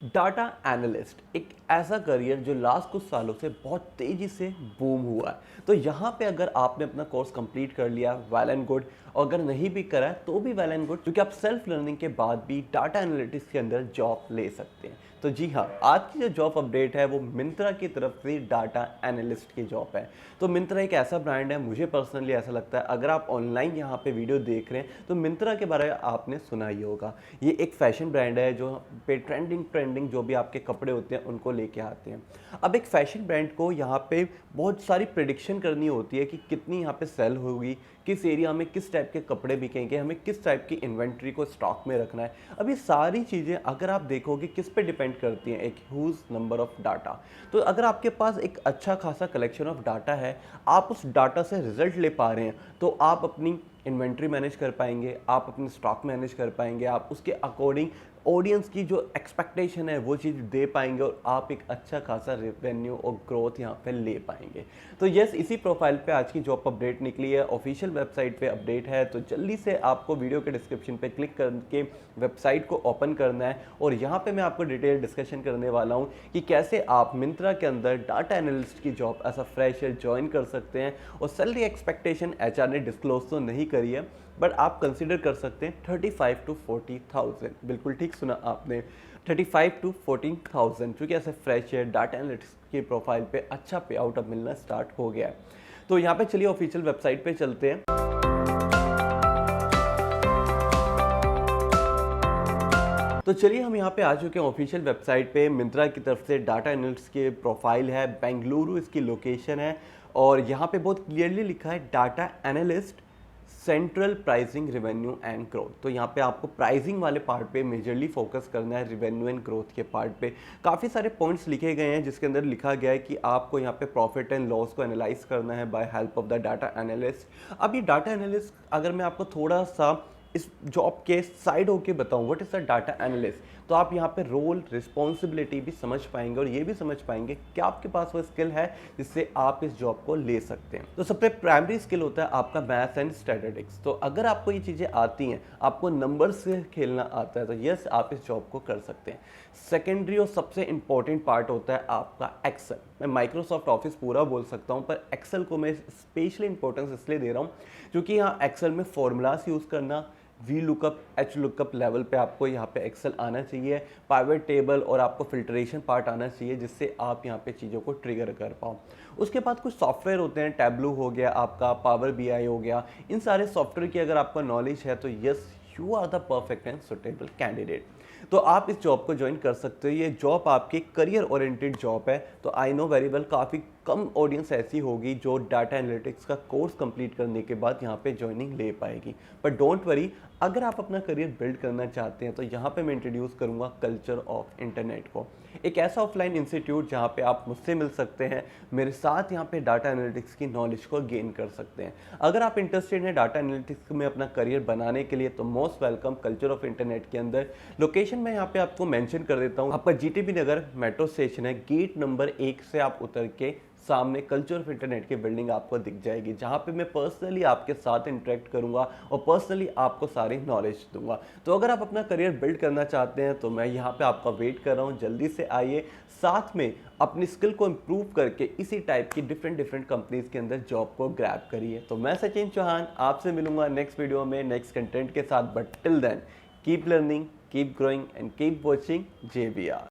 Data analyst एक ऐसा career जो लास्ट कुछ सालों से बहुत तेज़ी से बूम हुआ है। तो यहाँ पे अगर आपने अपना कोर्स कंप्लीट कर लिया, वेल एंड गुड। और अगर नहीं भी करा है तो भी वेल एंड गुड, क्योंकि आप सेल्फ लर्निंग के बाद भी डाटा एनालिटिक्स के अंदर जॉब ले सकते हैं। तो जी हाँ, आज की जो जॉब अपडेट है वो मिंत्रा की तरफ से डाटा एनालिस्ट की जॉब है। तो मिंत्रा एक ऐसा ब्रांड है, मुझे पर्सनली ऐसा लगता है, अगर आप ऑनलाइन यहाँ पे वीडियो देख रहे हैं तो मिंत्रा के बारे में आपने सुना ही होगा। ये एक फैशन ब्रांड है जो पे ट्रेंडिंग ट्रेंडिंग जो भी आपके कपड़े होते हैं उनको लेके आते हैं। अब एक फैशन ब्रांड को यहाँ पे बहुत सारी प्रिडिक्शन करनी होती है कि कितनी यहाँ पे सेल होगी, किस एरिया में किस टाइप के कपड़े बिकेंगे, हमें किस टाइप की इन्वेंट्री को स्टॉक में रखना है। अब ये सारी चीज़ें अगर आप देखोगे किस पे डिपेंड करती हैं, एक ह्यूज नंबर ऑफ डाटा। तो अगर आपके पास एक अच्छा खासा कलेक्शन ऑफ डाटा है, आप उस डाटा से रिजल्ट ले पा रहे हैं, तो आप अपनी इन्वेंट्री मैनेज कर पाएंगे, आप अपने स्टॉक मैनेज कर पाएंगे, आप उसके अकॉर्डिंग ऑडियंस की जो एक्सपेक्टेशन है वो चीज़ दे पाएंगे और आप एक अच्छा खासा रेवेन्यू और ग्रोथ यहाँ पे ले पाएंगे। तो यस, इसी प्रोफाइल पे आज की जॉब अपडेट निकली है, ऑफिशियल वेबसाइट पे अपडेट है। तो जल्दी से आपको वीडियो के डिस्क्रिप्शन पे क्लिक करके वेबसाइट को ओपन करना है और यहाँ पे मैं आपको डिटेल डिस्कशन करने वाला हूँ कि कैसे आप मिंत्रा के अंदर डाटा एनालिस्ट की job as a fresher join कर सकते हैं। और सैलरी एक्सपेक्टेशन एचआर ने डिस्क्लोज तो नहीं करी है, बट आप कंसिडर कर सकते हैं 35 to 40,000। बिल्कुल ठीक सुना आपने, 35 to 40,000, क्योंकि ऐसे फ्रेशर डाटा एनालिटिक्स की प्रोफाइल पे अच्छा पे आउट अब मिलना स्टार्ट हो गया है। तो यहाँ पे चलिए ऑफिशियल वेबसाइट पे चलते हैं। तो चलिए हम यहाँ पे आ चुके हैं ऑफिशियल वेबसाइट पे। मिंत्रा की तरफ से डाटा एनालिस्ट की प्रोफाइल है, बेंगलुरु इसकी लोकेशन है और यहाँ पे बहुत क्लियरली लिखा है data analyst central pricing revenue and growth. तो यहाँ पे आपको प्राइसिंग वाले पार्ट पे मेजरली फोकस करना है, रेवेन्यू एंड ग्रोथ के पार्ट पे काफ़ी सारे पॉइंट्स लिखे गए हैं जिसके अंदर लिखा गया है कि आपको यहाँ पे प्रॉफिट एंड लॉस को एनालाइज करना है by help of the data analyst. अब ये डाटा एनालिस्ट अगर मैं आपको थोड़ा सा इस जॉब के साइड होके बताऊं what is the data analyst, तो आप यहाँ पे रोल रिस्पॉन्सिबिलिटी भी समझ पाएंगे और ये भी समझ पाएंगे कि आपके पास वो स्किल है जिससे आप इस जॉब को ले सकते हैं। तो सबसे प्राइमरी स्किल होता है आपका मैथ्स एंड स्टैटिस्टिक्स। तो अगर आपको ये चीज़ें आती हैं, आपको नंबर से खेलना आता है, तो यस आप इस जॉब को कर सकते हैं। सेकेंडरी और सबसे इंपॉर्टेंट पार्ट होता है आपका एक्सेल। मैं माइक्रोसॉफ्ट ऑफिस पूरा बोल सकता हूँ, पर एक्सेल को मैं स्पेशली इंपॉर्टेंस इसलिए दे रहा हूँ क्योंकि यहाँ एक्सेल में फॉर्मूलाज यूज़ करना, V lookup, H lookup level पे आपको यहाँ पे एक्सेल आना चाहिए, पाइवट टेबल और आपको फिल्ट्रेशन पार्ट आना चाहिए जिससे आप यहाँ पे चीज़ों को ट्रिगर कर पाओ। उसके बाद कुछ सॉफ्टवेयर होते हैं, टैब्लू हो गया आपका, पावर बीआई हो गया। इन सारे सॉफ्टवेयर की अगर आपका नॉलेज है तो yes you are the perfect and suitable candidate. तो आप इस जॉब को ज्वाइन कर सकते हो। ये जॉब आपकी करियर ओरिएंटेड जॉब है। तो आई नो वेरी वेल काफ़ी कम ऑडियंस ऐसी होगी जो डाटा एनालिटिक्स का कोर्स कंप्लीट करने के बाद यहाँ पे ज्वाइनिंग ले पाएगी। बट डोंट वरी, अगर आप अपना करियर बिल्ड करना चाहते हैं तो यहाँ पे मैं इंट्रोड्यूस करूँगा कल्चर ऑफ इंटरनेट को, एक ऐसा ऑफलाइन इंस्टीट्यूट जहाँ पे आप मुझसे मिल सकते हैं, मेरे साथ यहाँ पे डाटा एनालिटिक्स की नॉलेज को गेन कर सकते हैं। अगर आप इंटरेस्टेड हैं डाटा एनालिटिक्स में अपना करियर बनाने के लिए तो most welcome culture of internet के अंदर। लोकेशन मैं यहाँ पे आपको मेंशन कर देता हूँ, आपका जीटीबी नगर मेट्रो स्टेशन है, गेट नंबर 1 से आप उतर के सामने कल्चर ऑफ इंटरनेट की बिल्डिंग आपको दिख जाएगी, जहाँ पे मैं पर्सनली आपके साथ इंटरेक्ट करूँगा और पर्सनली आपको सारी नॉलेज दूंगा। तो अगर आप अपना करियर बिल्ड करना चाहते हैं तो मैं यहाँ पे आपका वेट कर रहा हूँ, जल्दी से आइए, साथ में अपनी स्किल को इम्प्रूव करके इसी टाइप की डिफरेंट कंपनीज के अंदर जॉब को ग्रैब करिए। तो मैं सचिन चौहान आपसे मिलूंगा नेक्स्ट वीडियो में नेक्स्ट कंटेंट के साथ, but till then keep learning, keep growing and keep watching JBR।